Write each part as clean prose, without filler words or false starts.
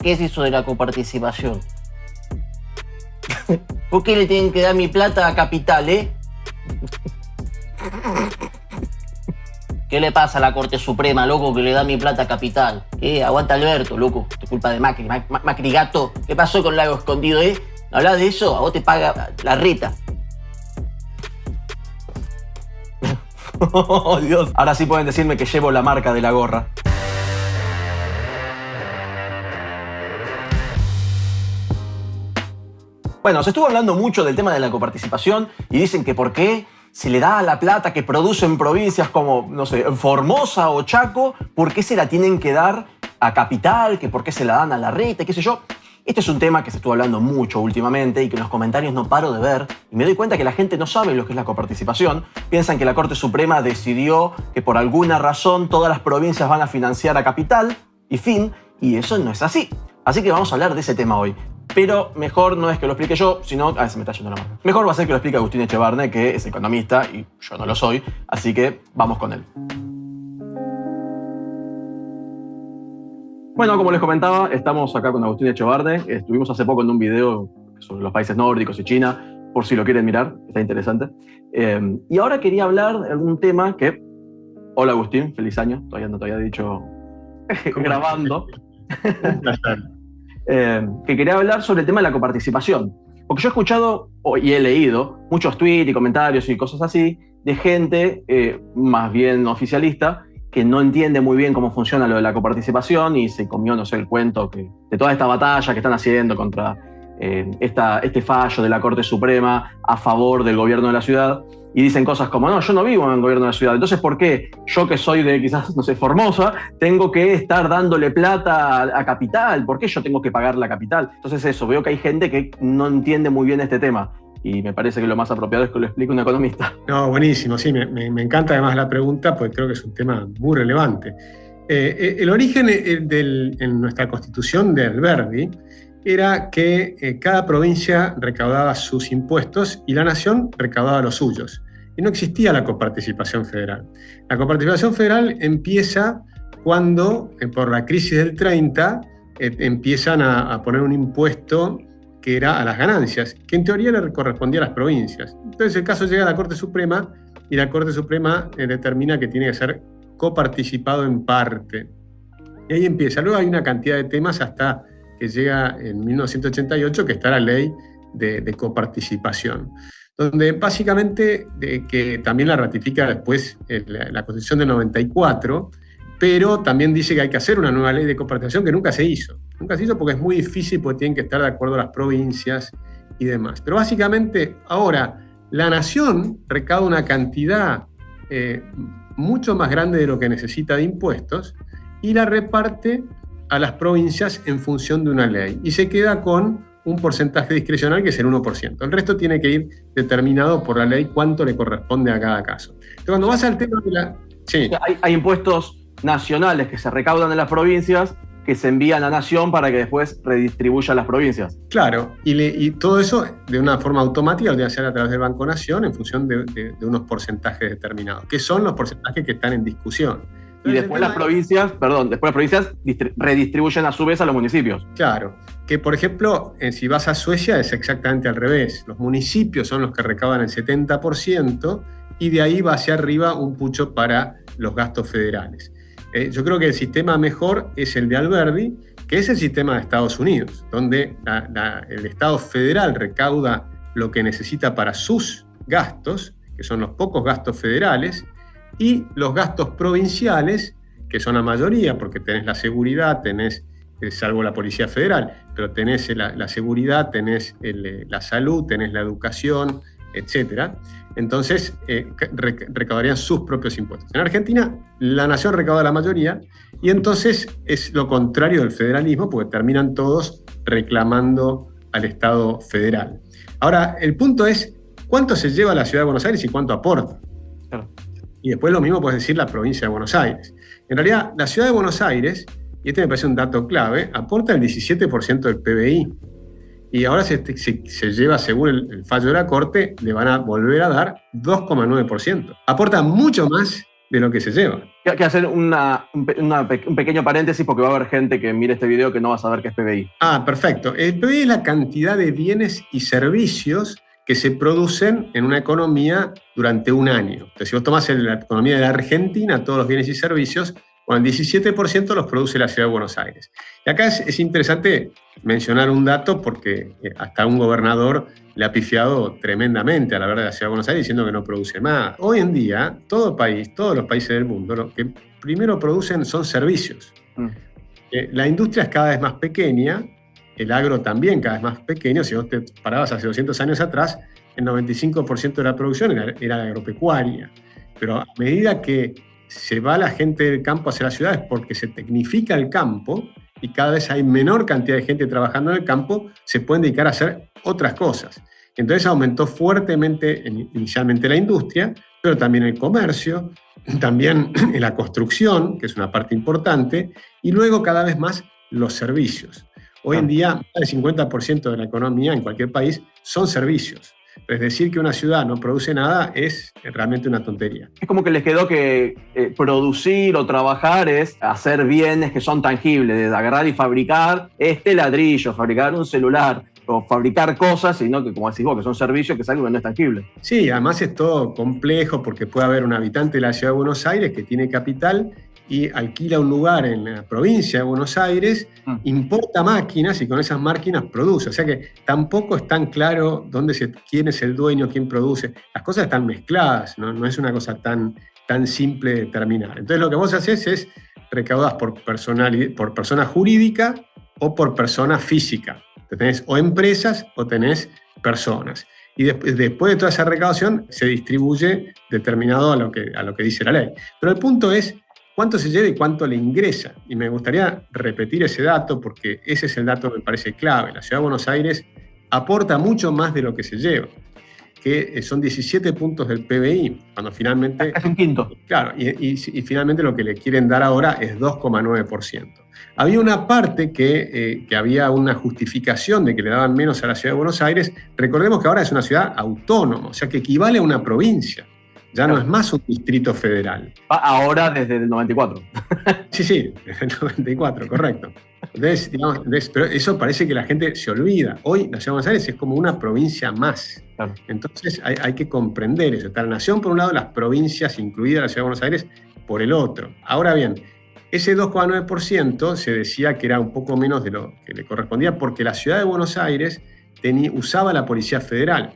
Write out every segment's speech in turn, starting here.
¿Qué es eso de la coparticipación? ¿Por qué le tienen que dar mi plata a Capital, ¿Qué le pasa a la Corte Suprema, loco, que le da mi plata a Capital? Aguanta Alberto, loco. Es culpa de Macri. Macri gato. ¿Qué pasó con Lago Escondido, ¿No hablas de eso? A vos te paga la reta. Oh, Dios. Ahora sí pueden decirme que llevo la marca de la gorra. Bueno, se estuvo hablando mucho del tema de la coparticipación y dicen que por qué se le da la plata que producen provincias como, no sé, Formosa o Chaco, ¿por qué se la tienen que dar a Capital? ¿Que por qué se la dan a Larreta? ¿Qué sé yo? Este es un tema que se estuvo hablando mucho últimamente y que en los comentarios no paro de ver. Y me doy cuenta que la gente no sabe lo que es la coparticipación. Piensan que la Corte Suprema decidió que por alguna razón todas las provincias van a financiar a Capital y fin. Y eso no es así. Así que vamos a hablar de ese tema hoy. Pero mejor no es que lo explique yo, sino... se me está yendo la mano. Mejor va a ser que lo explique Agustín Echevarne, que es economista y yo no lo soy. Así que vamos con él. Bueno, como les comentaba, estamos acá con Agustín Echevarne. Estuvimos hace poco en un video sobre los países nórdicos y China, por si lo quieren mirar, está interesante. Y ahora quería hablar de algún tema que... Hola Agustín, feliz año. Todavía no te había dicho grabando. Que quería hablar sobre el tema de la coparticipación. Porque yo he escuchado y he leído muchos tweets y comentarios y cosas así de gente más bien oficialista que no entiende muy bien cómo funciona lo de la coparticipación y se comió, no sé, el cuento de toda esta batalla que están haciendo contra este fallo de la Corte Suprema a favor del gobierno de la ciudad. Y dicen cosas como, no, yo no vivo en el gobierno de la ciudad, entonces ¿por qué yo que soy de quizás, no sé, Formosa, tengo que estar dándole plata a Capital? ¿Por qué yo tengo que pagar la Capital? Entonces eso, veo que hay gente que no entiende muy bien este tema y me parece que lo más apropiado es que lo explique un economista. No, buenísimo, sí, me encanta además la pregunta porque creo que es un tema muy relevante. El origen en nuestra Constitución de Alberdi era que cada provincia recaudaba sus impuestos y la nación recaudaba los suyos. Y no existía la coparticipación federal. La coparticipación federal empieza cuando, por la crisis del 30, empiezan a poner un impuesto que era a las ganancias, que en teoría le correspondía a las provincias. Entonces el caso llega a la Corte Suprema y la Corte Suprema determina que tiene que ser coparticipado en parte. Y ahí empieza. Luego hay una cantidad de temas hasta que llega en 1988, que está la ley de coparticipación, donde básicamente, que también la ratifica después la Constitución de 94, pero también dice que hay que hacer una nueva ley de coparticipación que nunca se hizo. Nunca se hizo porque es muy difícil, porque tienen que estar de acuerdo a las provincias y demás. Pero básicamente ahora la nación recauda una cantidad mucho más grande de lo que necesita de impuestos y la reparte a las provincias en función de una ley y se queda con un porcentaje discrecional que es el 1%. El resto tiene que ir determinado por la ley cuánto le corresponde a cada caso. Entonces, cuando vas al tema de la... Sí. Hay impuestos nacionales que se recaudan en las provincias que se envían a Nación para que después redistribuya a las provincias. Claro, y todo eso de una forma automática lo tiene que hacer a través del Banco Nación en función de unos porcentajes determinados, que son los porcentajes que están en discusión. Y después las provincias redistribuyen a su vez a los municipios. Claro, que por ejemplo, si vas a Suecia es exactamente al revés. Los municipios son los que recaudan el 70% y de ahí va hacia arriba un pucho para los gastos federales. Yo creo que el sistema mejor es el de Alberdi, que es el sistema de Estados Unidos, donde el Estado federal recauda lo que necesita para sus gastos, que son los pocos gastos federales, y los gastos provinciales, que son la mayoría, porque tenés la seguridad, tenés, salvo la Policía Federal, pero tenés la seguridad, tenés la salud, tenés la educación, etc. Entonces, recaudarían sus propios impuestos. En Argentina, la nación recauda la mayoría, y entonces es lo contrario del federalismo, porque terminan todos reclamando al Estado federal. Ahora, el punto es, ¿cuánto se lleva a la Ciudad de Buenos Aires y cuánto aporta? Claro. Y después lo mismo puedes decir la provincia de Buenos Aires. En realidad, la Ciudad de Buenos Aires, y este me parece un dato clave, aporta el 17% del PBI. Y ahora se lleva, según el fallo de la Corte, le van a volver a dar 2,9%. Aporta mucho más de lo que se lleva. que hacer un pequeño paréntesis porque va a haber gente que mire este video que no va a saber qué es PBI. Ah, perfecto. El PBI es la cantidad de bienes y servicios que se producen en una economía durante un año. Entonces, si vos tomás la economía de la Argentina, todos los bienes y servicios, bueno, el 17% los produce la Ciudad de Buenos Aires. Y acá es interesante mencionar un dato porque hasta un gobernador le ha pifiado tremendamente a la verdad de la Ciudad de Buenos Aires diciendo que no produce más. Hoy en día, todos los países del mundo, lo que primero producen son servicios. La industria es cada vez más pequeña, el agro también cada vez más pequeño. Si vos te parabas hace 200 años atrás, el 95% de la producción era agropecuaria. Pero a medida que se va la gente del campo hacia las ciudades porque se tecnifica el campo y cada vez hay menor cantidad de gente trabajando en el campo, se pueden dedicar a hacer otras cosas. Entonces aumentó fuertemente inicialmente la industria, pero también el comercio, también en la construcción, que es una parte importante, y luego cada vez más los servicios. Hoy en día, más del 50% de la economía en cualquier país son servicios. Es decir, que una ciudad no produce nada es realmente una tontería. Es como que les quedó que producir o trabajar es hacer bienes que son tangibles, de agarrar y fabricar este ladrillo, fabricar un celular o fabricar cosas, sino que, como decís vos, que son servicios, que es algo que no es tangible. Sí, además es todo complejo porque puede haber un habitante de la Ciudad de Buenos Aires que tiene capital y alquila un lugar en la provincia de Buenos Aires, importa máquinas y con esas máquinas produce. O sea que tampoco es tan claro quién es el dueño, quién produce. Las cosas están mezcladas, no es una cosa tan simple de determinar. Entonces lo que vos haces es recaudás por persona jurídica o por persona física. Tenés o empresas o tenés personas. Y después de toda esa recaudación se distribuye determinado a lo que dice la ley. Pero el punto es cuánto se lleva y cuánto le ingresa. Y me gustaría repetir ese dato porque ese es el dato que me parece clave. La Ciudad de Buenos Aires aporta mucho más de lo que se lleva, que son 17 puntos del PBI, cuando finalmente... Es un quinto. Claro, y finalmente lo que le quieren dar ahora es 2,9%. Había una parte que había una justificación de que le daban menos a la Ciudad de Buenos Aires. Recordemos que ahora es una ciudad autónoma, o sea que equivale a una provincia. Ya no es más un distrito federal. Ahora desde el 94. Sí, desde el 94, correcto. Entonces, pero eso parece que la gente se olvida. Hoy la Ciudad de Buenos Aires es como una provincia más. Claro. Entonces hay que comprender eso. Está la nación por un lado, las provincias, incluida la Ciudad de Buenos Aires, por el otro. Ahora bien, ese 2,9% se decía que era un poco menos de lo que le correspondía porque la Ciudad de Buenos Aires usaba la Policía Federal.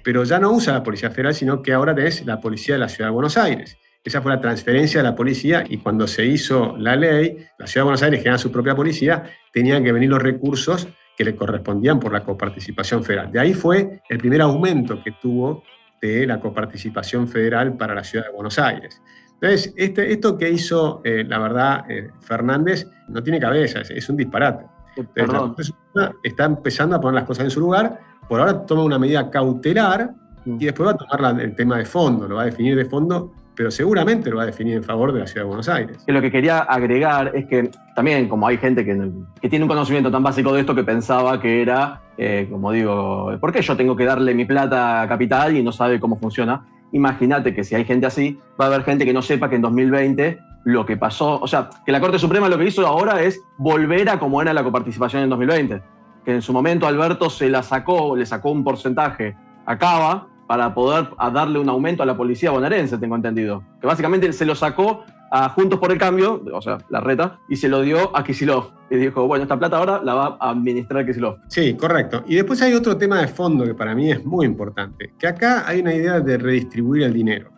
Pero ya no usa la Policía Federal, sino que ahora es la Policía de la Ciudad de Buenos Aires. Esa fue la transferencia de la policía y cuando se hizo la ley, la Ciudad de Buenos Aires, que era su propia policía, tenían que venir los recursos que le correspondían por la coparticipación federal. De ahí fue el primer aumento que tuvo de la coparticipación federal para la Ciudad de Buenos Aires. Entonces, esto que hizo, la verdad, Fernández, no tiene cabeza, es un disparate. Entonces, la persona está empezando a poner las cosas en su lugar. Por ahora toma una medida cautelar y después va a tomar el tema de fondo, lo va a definir de fondo, pero seguramente lo va a definir en favor de la Ciudad de Buenos Aires. Lo que quería agregar es que también, como hay gente que tiene un conocimiento tan básico de esto que pensaba que era, como digo, ¿por qué yo tengo que darle mi plata a Capital y no sabe cómo funciona? Imagínate que si hay gente así, va a haber gente que no sepa que en 2020 lo que pasó, o sea, que la Corte Suprema lo que hizo ahora es volver a como era la coparticipación en 2020. Que en su momento Alberto le sacó un porcentaje a Cava para poder darle un aumento a la policía bonaerense, tengo entendido. Que básicamente se lo sacó a Juntos por el Cambio, o sea, la reta, y se lo dio a Kicillof. Y dijo, bueno, esta plata ahora la va a administrar Kicillof. Sí, correcto. Y después hay otro tema de fondo que para mí es muy importante, que acá hay una idea de redistribuir el dinero.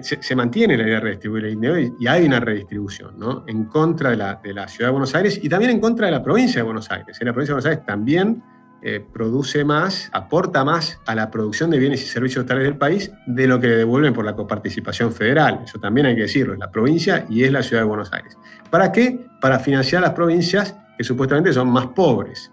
Se mantiene la idea de redistribuir el dinero y hay una redistribución, ¿no? En contra de la Ciudad de Buenos Aires y también en contra de la provincia de Buenos Aires. La provincia de Buenos Aires también produce más, aporta más a la producción de bienes y servicios totales del país de lo que le devuelven por la coparticipación federal. Eso también hay que decirlo, es la provincia y es la Ciudad de Buenos Aires. ¿Para qué? Para financiar las provincias que supuestamente son más pobres.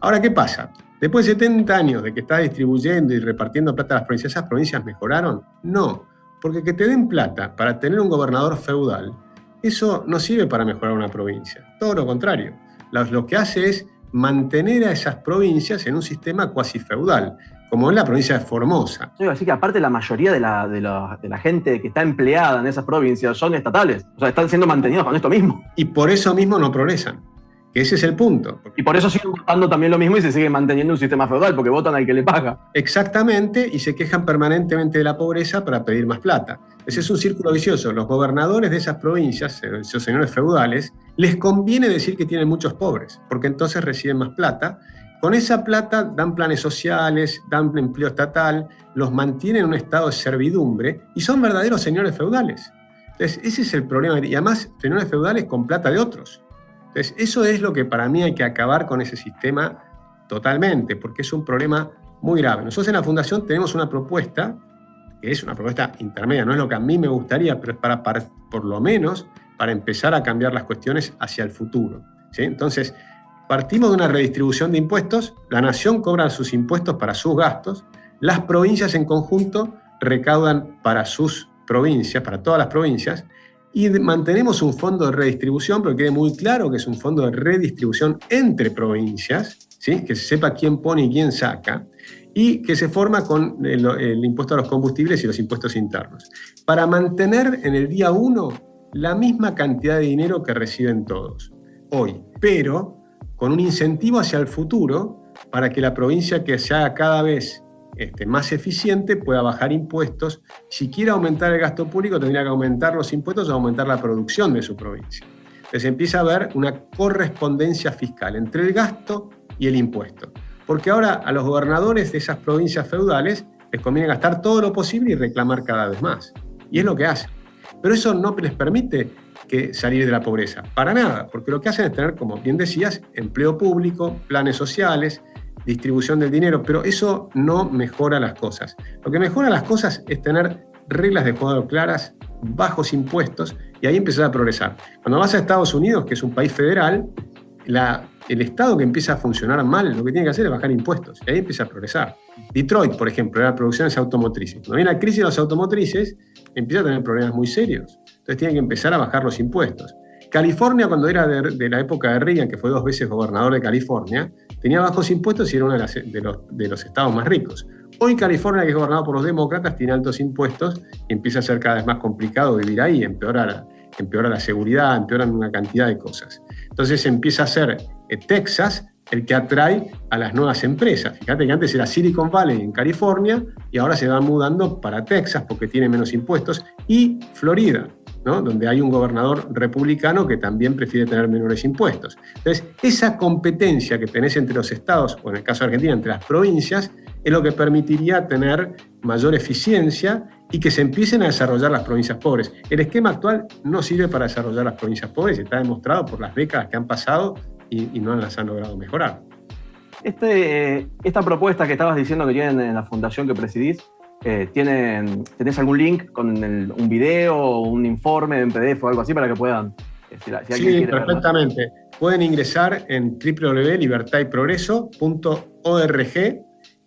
Ahora, ¿qué pasa? Después de 70 años de que está distribuyendo y repartiendo plata a las provincias, ¿esas provincias mejoraron? No, porque que te den plata para tener un gobernador feudal, eso no sirve para mejorar una provincia. Todo lo contrario. Lo que hace es mantener a esas provincias en un sistema cuasi feudal. como en la provincia de Formosa. Yo iba a decir que aparte la mayoría de la gente que está empleada en esas provincias son estatales. O sea, están siendo mantenidos con esto mismo. Y por eso mismo no progresan. Ese es el punto. Y por eso siguen votando también lo mismo y se sigue manteniendo un sistema feudal, porque votan al que le paga. Exactamente, y se quejan permanentemente de la pobreza para pedir más plata. Ese es un círculo vicioso. Los gobernadores de esas provincias, esos señores feudales, les conviene decir que tienen muchos pobres, porque entonces reciben más plata. Con esa plata dan planes sociales, dan empleo estatal, los mantienen en un estado de servidumbre y son verdaderos señores feudales. Entonces, ese es el problema. Y además, señores feudales con plata de otros. Entonces, eso es lo que para mí hay que acabar con ese sistema totalmente, porque es un problema muy grave. Nosotros en la Fundación tenemos una propuesta, que es una propuesta intermedia, no es lo que a mí me gustaría, pero es para por lo menos, para empezar a cambiar las cuestiones hacia el futuro, ¿sí? Entonces, partimos de una redistribución de impuestos, la nación cobra sus impuestos para sus gastos, las provincias en conjunto recaudan para sus provincias, para todas las provincias, y mantenemos un fondo de redistribución, pero que quede muy claro que es un fondo de redistribución entre provincias, ¿sí? Que se sepa quién pone y quién saca, y que se forma con el impuesto a los combustibles y los impuestos internos, para mantener en el día 1 la misma cantidad de dinero que reciben todos hoy, pero con un incentivo hacia el futuro para que la provincia que se haga cada vez más eficiente pueda bajar impuestos. Si quiere aumentar el gasto público, tendría que aumentar los impuestos o aumentar la producción de su provincia. Entonces empieza a haber una correspondencia fiscal entre el gasto y el impuesto. Porque ahora a los gobernadores de esas provincias feudales les conviene gastar todo lo posible y reclamar cada vez más. Y es lo que hacen. Pero eso no les permite salir de la pobreza. Para nada, porque lo que hacen es tener, como bien decías, empleo público, planes sociales, distribución del dinero, pero eso no mejora las cosas. Lo que mejora las cosas es tener reglas de juego claras, bajos impuestos, y ahí empezar a progresar. Cuando vas a Estados Unidos, que es un país federal, el Estado que empieza a funcionar mal, lo que tiene que hacer es bajar impuestos, y ahí empieza a progresar. Detroit, por ejemplo, era producciones automotrices. Cuando viene la crisis de las automotrices, empieza a tener problemas muy serios. Entonces tiene que empezar a bajar los impuestos. California, cuando era de la época de Reagan, que fue 2 veces gobernador de California, tenía bajos impuestos y era uno de los estados más ricos. Hoy California, que es gobernado por los demócratas, tiene altos impuestos y empieza a ser cada vez más complicado vivir ahí, empeora la seguridad, empeoran una cantidad de cosas. Entonces empieza a ser Texas el que atrae a las nuevas empresas. Fíjate que antes era Silicon Valley en California y ahora se van mudando para Texas porque tiene menos impuestos, y Florida, ¿no? Donde hay un gobernador republicano que también prefiere tener menores impuestos. Entonces, esa competencia que tenés entre los estados, o en el caso de Argentina, entre las provincias, es lo que permitiría tener mayor eficiencia y que se empiecen a desarrollar las provincias pobres. El esquema actual no sirve para desarrollar las provincias pobres, está demostrado por las décadas que han pasado y no las han logrado mejorar. Esta propuesta que estabas diciendo que tienen en la fundación que presidís, ¿tenés algún link con un video o un informe en PDF o algo así para que puedan? Si alguien quiere perfectamente. Verlo. Pueden ingresar en www.libertadayprogreso.org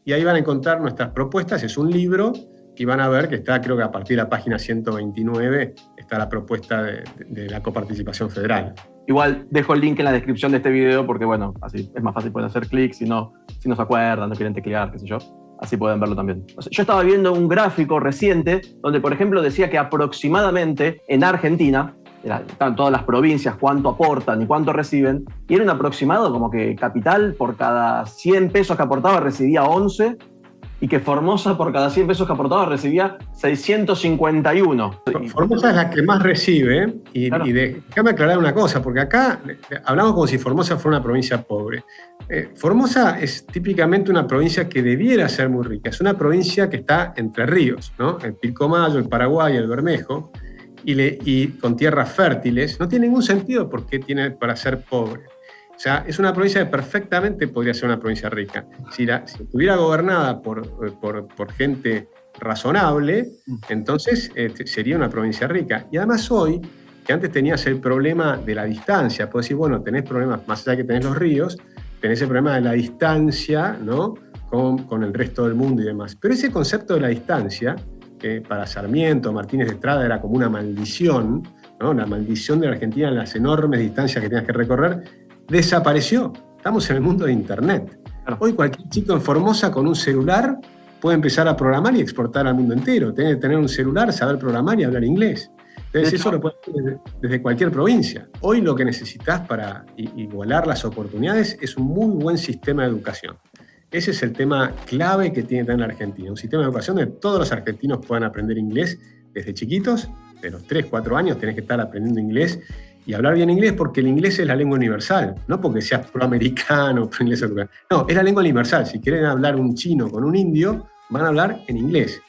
y ahí van a encontrar nuestras propuestas. Es un libro y van a ver que está, creo que a partir de la página 129, está la propuesta de la coparticipación federal. Igual dejo el link en la descripción de este video porque, bueno, así es más fácil, pueden hacer clic si no se acuerdan, no quieren teclear, qué sé yo. Así pueden verlo también. O sea, yo estaba viendo un gráfico reciente donde, por ejemplo, decía que aproximadamente en Argentina, están todas las provincias, cuánto aportan y cuánto reciben, y era un aproximado como que Capital por cada 100 pesos que aportaba recibía 11, y que Formosa por cada 100 pesos que aportaba recibía 651. Formosa es la que más recibe, claro. Déjame aclarar una cosa, porque acá hablamos como si Formosa fuera una provincia pobre. Formosa es típicamente una provincia que debiera ser muy rica, es una provincia que está entre ríos, ¿no? El Pilcomayo, el Paraguay, el Bermejo, y con tierras fértiles. No tiene ningún sentido por qué tiene para ser pobre. O sea, es una provincia que perfectamente podría ser una provincia rica. Si estuviera gobernada por gente razonable, entonces sería una provincia rica. Y además hoy, que antes tenías el problema de la distancia, puedes decir, bueno, tenés problemas, más allá que tenés los ríos, tenés el problema de la distancia, ¿no? con el resto del mundo y demás. Pero ese concepto de la distancia, que para Sarmiento, Martínez de Estrada era como una maldición, ¿no? La maldición de la Argentina en las enormes distancias que tenías que recorrer, desapareció. Estamos en el mundo de Internet. Hoy cualquier chico en Formosa con un celular puede empezar a programar y exportar al mundo entero. Tiene que tener un celular, saber programar y hablar inglés. Entonces eso lo puedes hacer desde cualquier provincia. Hoy lo que necesitas para igualar las oportunidades es un muy buen sistema de educación. Ese es el tema clave que tiene que tener la Argentina. Un sistema de educación donde todos los argentinos puedan aprender inglés desde chiquitos. De los 3, 4 años tenés que estar aprendiendo inglés y hablar bien inglés, porque el inglés es la lengua universal, no porque seas proamericano, pro inglés. No, es la lengua universal. Si quieren hablar un chino con un indio, van a hablar en inglés.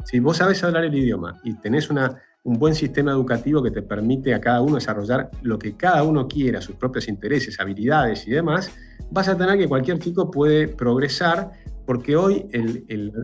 Si vos sabés hablar el idioma y tenés un buen sistema educativo que te permite a cada uno desarrollar lo que cada uno quiera, sus propios intereses, habilidades y demás, vas a tener que cualquier chico puede progresar, porque hoy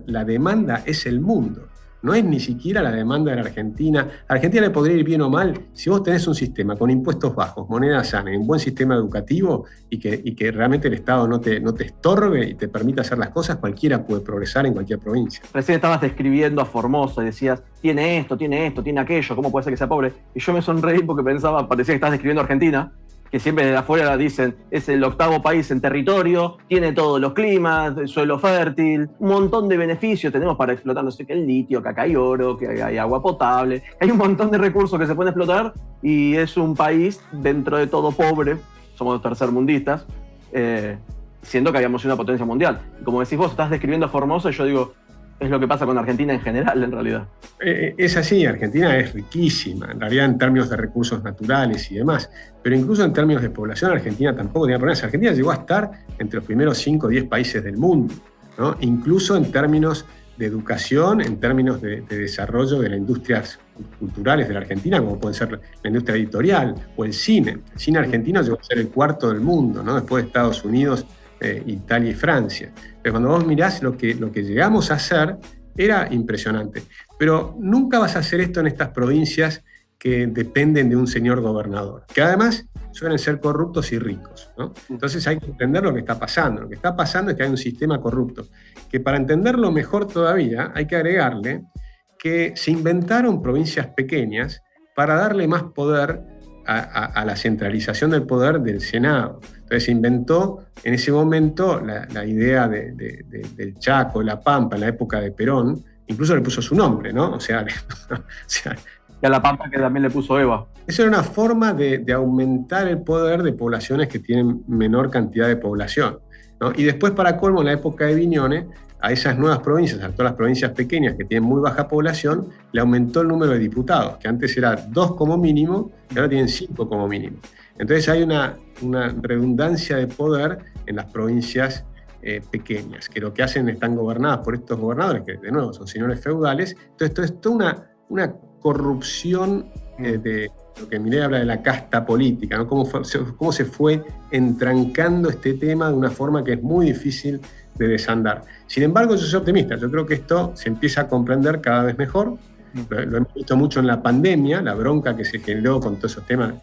la demanda es el mundo. No es ni siquiera la demanda de la Argentina. A Argentina le podría ir bien o mal si vos tenés un sistema con impuestos bajos, moneda sana, un buen sistema educativo y que realmente el Estado no te estorbe y te permita hacer las cosas. Cualquiera puede progresar en cualquier provincia. Recién estabas describiendo a Formosa y decías, tiene esto, tiene aquello, ¿cómo puede ser que sea pobre? Y yo me sonreí porque parecía que estabas describiendo a Argentina, que siempre desde afuera dicen, es el 8º país en territorio, tiene todos los climas, suelo fértil, un montón de beneficios tenemos para explotar, no sé qué, el litio, que acá hay oro, que hay agua potable, hay un montón de recursos que se pueden explotar, y es un país dentro de todo pobre, somos tercermundistas, siendo que habíamos sido una potencia mundial. Y como decís vos, estás describiendo a Formosa, y yo digo, es lo que pasa con Argentina en general, en realidad. Es así, Argentina es riquísima, en realidad en términos de recursos naturales y demás, pero incluso en términos de población, Argentina tampoco tenía problemas. Argentina llegó a estar entre los primeros 5 o 10 países del mundo, ¿no? Incluso en términos de educación, en términos de desarrollo de las industrias culturales de la Argentina, como puede ser la industria editorial o el cine. El cine argentino llegó a ser el 4º del mundo, ¿no? Después de Estados Unidos, Italia y Francia. Pero cuando vos mirás lo que llegamos a hacer, era impresionante. Pero nunca vas a hacer esto en estas provincias que dependen de un señor gobernador, que además suelen ser corruptos y ricos, ¿no? Entonces hay que entender lo que está pasando. Lo que está pasando es que hay un sistema corrupto, que para entenderlo mejor todavía hay que agregarle que se inventaron provincias pequeñas para darle más poder a la centralización del poder del Senado. Entonces se inventó en ese momento la idea del Chaco, la Pampa, en la época de Perón, incluso le puso su nombre, ¿no? O sea, Y a la Pampa que también le puso Eva. Eso era una forma de aumentar el poder de poblaciones que tienen menor cantidad de población, ¿no? Y después, para colmo, en la época de Viñones, a esas nuevas provincias, a todas las provincias pequeñas que tienen muy baja población, le aumentó el número de diputados, que antes era 2 como mínimo, y ahora tienen 5 como mínimo. Entonces hay una redundancia de poder en las provincias pequeñas, que lo que hacen están gobernadas por estos gobernadores, que de nuevo son señores feudales. Entonces esto es toda una corrupción de lo que Milei habla de la casta política, ¿no? Cómo se fue entrancando este tema de una forma que es muy difícil de desandar. Sin embargo, yo soy optimista. Yo creo que esto se empieza a comprender cada vez mejor. Lo hemos visto mucho en la pandemia, la bronca que se generó con todos esos temas,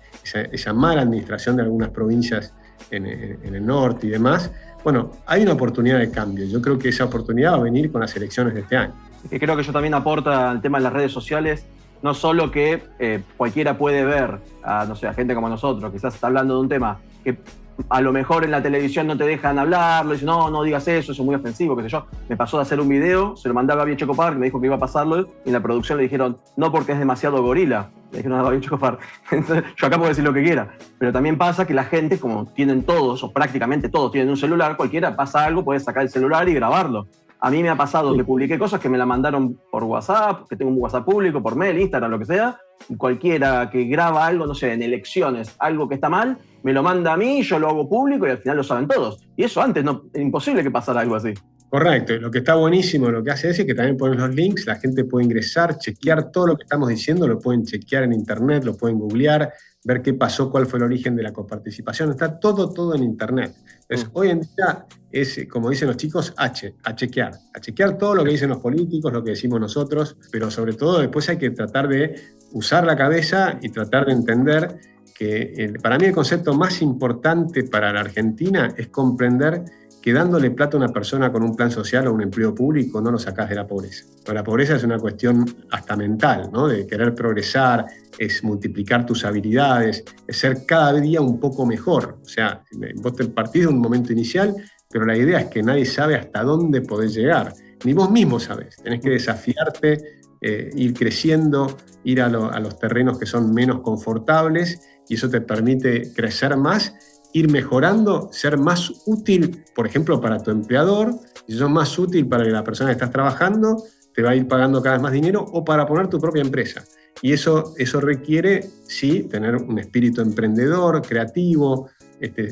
esa mala administración de algunas provincias en el norte y demás. Bueno, hay una oportunidad de cambio. Yo creo que esa oportunidad va a venir con las elecciones de este año. Que creo que eso también aporta al tema de las redes sociales, no solo que cualquiera puede ver a gente como nosotros, quizás está hablando de un tema que a lo mejor en la televisión no te dejan hablarlo, dicen, no digas eso es muy ofensivo, qué sé yo. Me pasó de hacer un video, se lo mandaba a Gaby Checopar, que me dijo que iba a pasarlo, y en la producción le dijeron, no porque es demasiado gorila. Le dijeron a Gaby Checopar. Entonces, yo acá puedo decir lo que quiera. Pero también pasa que la gente, como tienen todos, o prácticamente todos tienen un celular, cualquiera pasa algo, puede sacar el celular y grabarlo. A mí me ha pasado que publiqué cosas que me la mandaron por WhatsApp, que tengo un WhatsApp público, por mail, Instagram, lo que sea, y cualquiera que graba algo, no sé, en elecciones, algo que está mal, me lo manda a mí, yo lo hago público y al final lo saben todos. Y eso antes era imposible que pasara algo así. Correcto, y lo que está buenísimo, lo que hace es que también ponen los links, la gente puede ingresar, chequear todo lo que estamos diciendo, lo pueden chequear en internet, lo pueden googlear, ver qué pasó, cuál fue el origen de la coparticipación, está todo en internet. Entonces, hoy en día es, como dicen los chicos, a chequear todo lo que dicen los políticos, lo que decimos nosotros, pero sobre todo después hay que tratar de usar la cabeza y tratar de entender que para mí el concepto más importante para la Argentina es comprender que dándole plata a una persona con un plan social o un empleo público no lo sacás de la pobreza. Pero la pobreza es una cuestión hasta mental, ¿no? De querer progresar, es multiplicar tus habilidades, es ser cada día un poco mejor. O sea, vos te partís de un momento inicial pero la idea es que nadie sabe hasta dónde podés llegar. Ni vos mismo sabés. Tenés que desafiarte, ir creciendo, ir a los terrenos que son menos confortables, y eso te permite crecer más, ir mejorando, ser más útil, por ejemplo, para tu empleador. Y si sos más útil para la persona que estás trabajando, te va a ir pagando cada vez más dinero, o para poner tu propia empresa. Y eso requiere, sí, tener un espíritu emprendedor, creativo,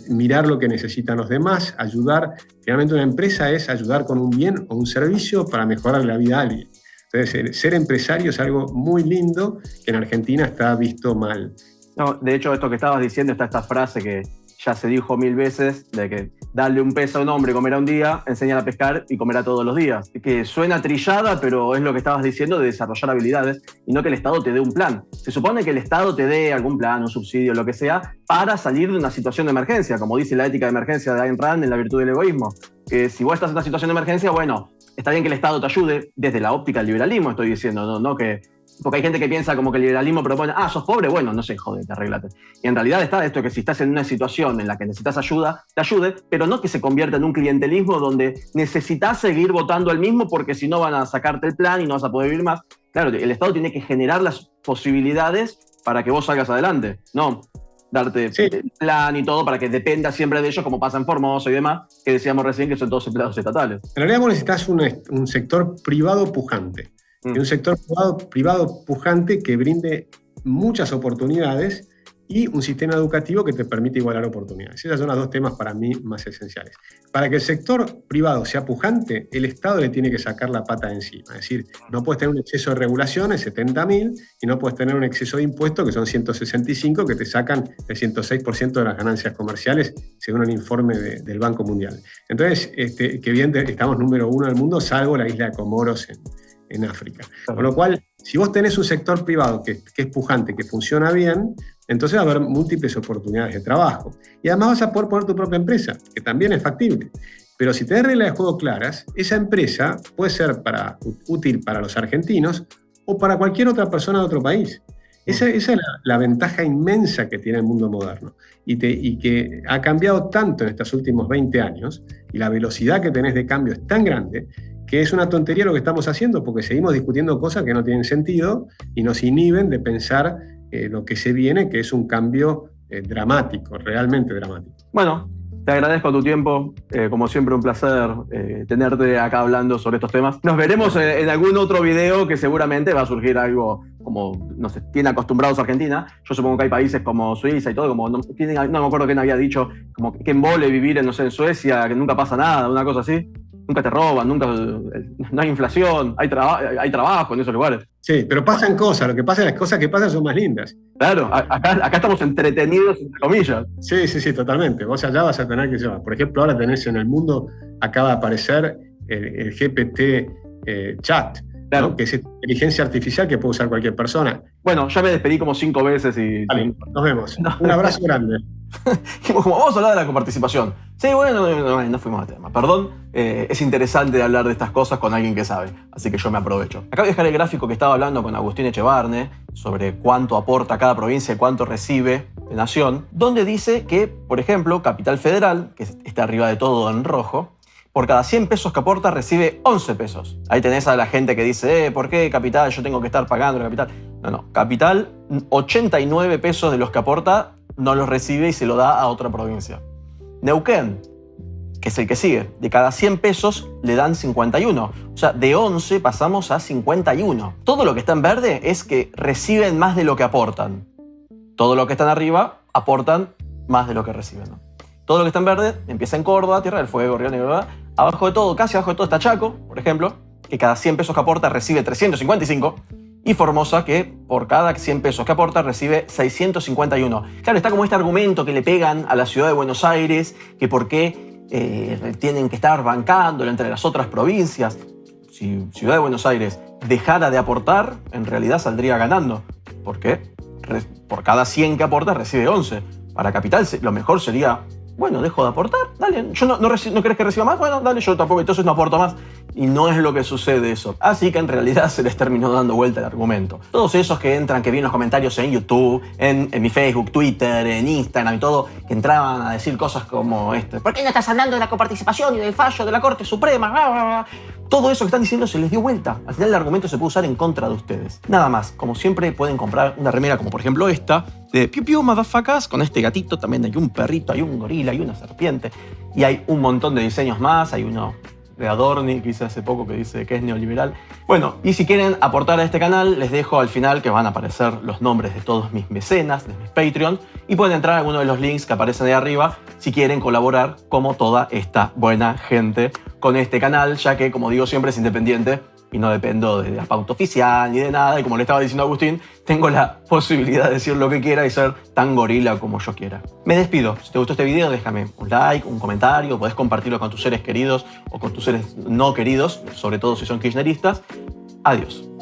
mirar lo que necesitan los demás, ayudar. Finalmente una empresa es ayudar con un bien o un servicio para mejorar la vida de alguien. Entonces, ser empresario es algo muy lindo que en Argentina está visto mal. No, de hecho, esto que estabas diciendo, está esta frase que ya se dijo 1000 veces, de que darle un peso a un hombre, comerá un día, enseñar a pescar y comerá todos los días. Que suena trillada, pero es lo que estabas diciendo de desarrollar habilidades y no que el Estado te dé un plan. Se supone que el Estado te dé algún plan, un subsidio, lo que sea, para salir de una situación de emergencia, como dice la ética de emergencia de Ayn Rand en La virtud del egoísmo. Que si vos estás en una situación de emergencia, bueno, está bien que el Estado te ayude, desde la óptica del liberalismo estoy diciendo, no que... Porque hay gente que piensa como que el liberalismo propone, sos pobre, bueno, no sé, jodete, arreglate. Y en realidad está esto que si estás en una situación en la que necesitas ayuda, te ayude, pero no que se convierta en un clientelismo donde necesitas seguir votando al mismo porque si no van a sacarte el plan y no vas a poder vivir más. Claro, el Estado tiene que generar las posibilidades para que vos salgas adelante, no darte el plan y todo para que dependa siempre de ellos, como pasa en Formosa y demás, que decíamos recién que son todos empleados estatales. En realidad vos necesitas un sector privado pujante. Y un sector privado pujante que brinde muchas oportunidades y un sistema educativo que te permite igualar oportunidades. Esos son los dos temas para mí más esenciales. Para que el sector privado sea pujante, el Estado le tiene que sacar la pata de encima. Es decir, no puedes tener un exceso de regulaciones, 70.000, y no puedes tener un exceso de impuestos, que son 165, que te sacan el 106% de las ganancias comerciales, según el informe del Banco Mundial. Entonces, que bien estamos número 1 del mundo, salvo la isla de Comoros en África. Con lo cual, si vos tenés un sector privado que es pujante, que funciona bien, entonces va a haber múltiples oportunidades de trabajo. Y además vas a poder poner tu propia empresa, que también es factible. Pero si tenés reglas de juego claras, esa empresa puede ser útil para los argentinos o para cualquier otra persona de otro país. Esa es la ventaja inmensa que tiene el mundo moderno y que ha cambiado tanto en estos últimos 20 años, y la velocidad que tenés de cambio es tan grande que es una tontería lo que estamos haciendo, porque seguimos discutiendo cosas que no tienen sentido y nos inhiben de pensar lo que se viene, que es un cambio dramático, realmente dramático. Bueno, te agradezco tu tiempo. Como siempre, un placer tenerte acá hablando sobre estos temas. Nos veremos en algún otro video que seguramente va a surgir algo como, no sé, tiene acostumbrados a Argentina. Yo supongo que hay países como Suiza y todo, como no me acuerdo quién había dicho, como que embole vivir en Suecia, que nunca pasa nada, una cosa así. Nunca te roban, no hay inflación, hay trabajo en esos lugares. Sí, pero pasan cosas. Lo que pasa, las cosas que pasan son más lindas. Claro, acá estamos entretenidos, entre comillas. Sí, totalmente. Vos allá vas a tener que llevar. Por ejemplo, ahora tenés en el mundo, acaba de aparecer el GPT chat, claro, ¿no? Que es inteligencia artificial que puede usar cualquier persona. Bueno, ya me despedí como 5 veces y... Vale, nos vemos. Un abrazo grande. Como vamos a hablar de la coparticipación. Sí, bueno, no fuimos al tema. Perdón, es interesante hablar de estas cosas con alguien que sabe, así que yo me aprovecho. Acá voy a dejar el gráfico que estaba hablando con Agustín Echevarne sobre cuánto aporta cada provincia y cuánto recibe de nación, donde dice que, por ejemplo, Capital Federal, que está arriba de todo en rojo, por cada 100 pesos que aporta recibe 11 pesos. Ahí tenés a la gente que dice, ¿por qué Capital? Yo tengo que estar pagando la Capital. No, Capital, 89 pesos de los que aporta no los recibe y se lo da a otra provincia. Neuquén, que es el que sigue, de cada 100 pesos le dan 51. O sea, de 11 pasamos a 51. Todo lo que está en verde es que reciben más de lo que aportan. Todo lo que están arriba aportan más de lo que reciben, ¿no? Todo lo que está en verde empieza en Córdoba, Tierra del Fuego, Río Negro, ¿verdad? Abajo de todo, casi abajo de todo está Chaco, por ejemplo, que cada 100 pesos que aporta recibe 355. Y Formosa, que por cada 100 pesos que aporta recibe 651. Claro, está como este argumento que le pegan a la ciudad de Buenos Aires, que por qué tienen que estar bancándolo entre las otras provincias. Si Ciudad de Buenos Aires dejara de aportar, en realidad saldría ganando. ¿Por qué? Por cada 100 que aporta recibe 11. Para Capital lo mejor sería, bueno, dejo de aportar, dale, yo no querés que reciba más, bueno, dale, yo tampoco, entonces no aporto más. Y no es lo que sucede eso. Así que en realidad se les terminó dando vuelta el argumento. Todos esos que entran, que vi en los comentarios en YouTube, en mi Facebook, Twitter, en Instagram y todo, que entraban a decir cosas como ¿por qué no estás hablando de la coparticipación y del fallo de la Corte Suprema? Bla, bla, bla. Todo eso que están diciendo se les dio vuelta. Al final el argumento se puede usar en contra de ustedes. Nada más. Como siempre pueden comprar una remera como por ejemplo esta, de Piu Piu Motherfuckers, con este gatito. También hay un perrito, hay un gorila, hay una serpiente. Y hay un montón de diseños más. Hay uno de Adorni, que hice hace poco, que dice que es neoliberal. Bueno, y si quieren aportar a este canal, les dejo al final que van a aparecer los nombres de todos mis mecenas, de mis Patreon, y pueden entrar a alguno de los links que aparecen ahí arriba si quieren colaborar como toda esta buena gente con este canal, ya que, como digo siempre, es independiente y no dependo de la pauta oficial ni de nada. Y como le estaba diciendo a Agustín, tengo la posibilidad de decir lo que quiera y ser tan gorila como yo quiera. Me despido. Si te gustó este video, déjame un like, un comentario. Podés compartirlo con tus seres queridos o con tus seres no queridos, sobre todo si son kirchneristas. Adiós.